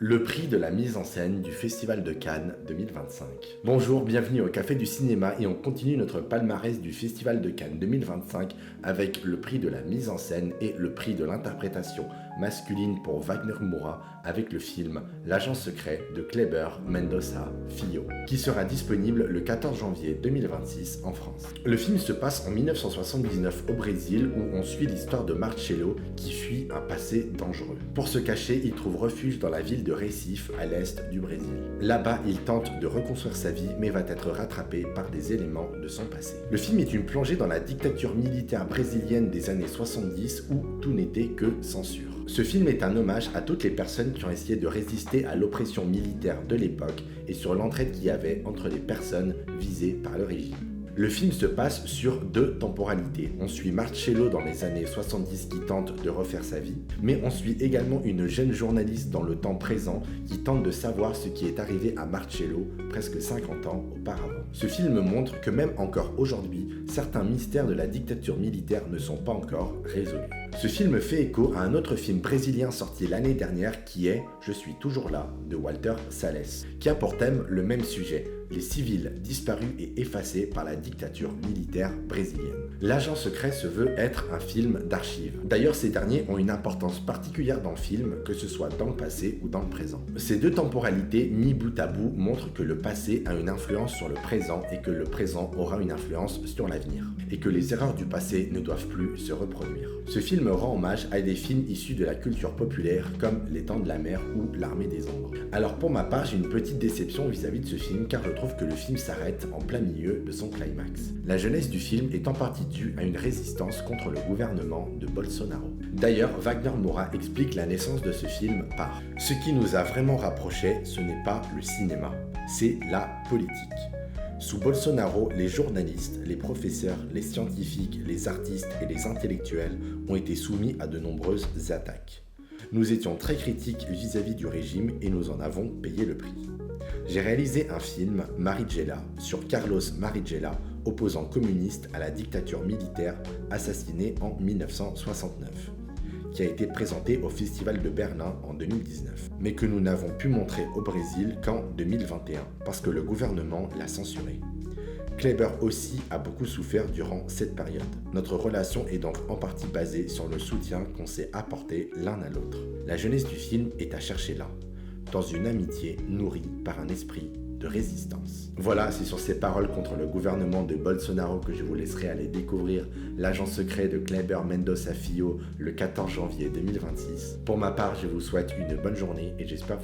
Le prix de la mise en scène du Festival de Cannes 2025. Bonjour, bienvenue au Café du Cinéma et on continue notre palmarès du Festival de Cannes 2025 avec le prix de la mise en scène et le prix de l'interprétation masculine pour Wagner Moura avec le film L'Agent secret de Kleber Mendonça Filho, qui sera disponible le 14 janvier 2026 en France. Le film se passe en 1979 au Brésil où on suit l'histoire de Marcelo qui fuit un passé dangereux. Pour se cacher, il trouve refuge dans la ville de Recife à l'est du Brésil. Là-bas, il tente de reconstruire sa vie mais va être rattrapé par des éléments de son passé. Le film est une plongée dans la dictature militaire brésilienne des années 70 où tout n'était que censure. Ce film est un hommage à toutes les personnes qui ont essayé de résister à l'oppression militaire de l'époque et sur l'entraide qu'il y avait entre les personnes visées par le régime. Le film se passe sur deux temporalités. On suit Marcelo dans les années 70 qui tente de refaire sa vie, mais on suit également une jeune journaliste dans le temps présent qui tente de savoir ce qui est arrivé à Marcelo presque 50 ans auparavant. Ce film montre que même encore aujourd'hui, certains mystères de la dictature militaire ne sont pas encore résolus. Ce film fait écho à un autre film brésilien sorti l'année dernière qui est « Je suis toujours là » de Walter Salles, qui a pour thème le même sujet, les civils disparus et effacés par la dictature militaire brésilienne. L'Agent secret se veut être un film d'archives. D'ailleurs, ces derniers ont une importance particulière dans le film, que ce soit dans le passé ou dans le présent. Ces deux temporalités, mis bout à bout, montrent que le passé a une influence sur le présent et que le présent aura une influence sur l'avenir, et que les erreurs du passé ne doivent plus se reproduire. Ce film rend hommage à des films issus de la culture populaire comme Les Dents de la Mer ou L'Armée des Ombres. Alors pour ma part, j'ai une petite déception vis-à-vis de ce film car je trouve que le film s'arrête en plein milieu de son climax. La jeunesse du film est en partie due à une résistance contre le gouvernement de Bolsonaro. D'ailleurs, Wagner Moura explique la naissance de ce film par « Ce qui nous a vraiment rapprochés, ce n'est pas le cinéma, c'est la politique ». Sous Bolsonaro, les journalistes, les professeurs, les scientifiques, les artistes et les intellectuels ont été soumis à de nombreuses attaques. Nous étions très critiques vis-à-vis du régime et nous en avons payé le prix. J'ai réalisé un film, Marighella, sur Carlos Marighella, opposant communiste à la dictature militaire assassiné en 1969, qui a été présenté au Festival de Berlin en 2019, mais que nous n'avons pu montrer au Brésil qu'en 2021, parce que le gouvernement l'a censuré. Kleber aussi a beaucoup souffert durant cette période. Notre relation est donc en partie basée sur le soutien qu'on s'est apporté l'un à l'autre. La jeunesse du film est à chercher là, dans une amitié nourrie par un esprit de résistance. Voilà, c'est sur ces paroles contre le gouvernement de Bolsonaro que je vous laisserai aller découvrir L'Agent secret de Kleber Mendonça Filho le 14 janvier 2026. Pour ma part, je vous souhaite une bonne journée et j'espère vous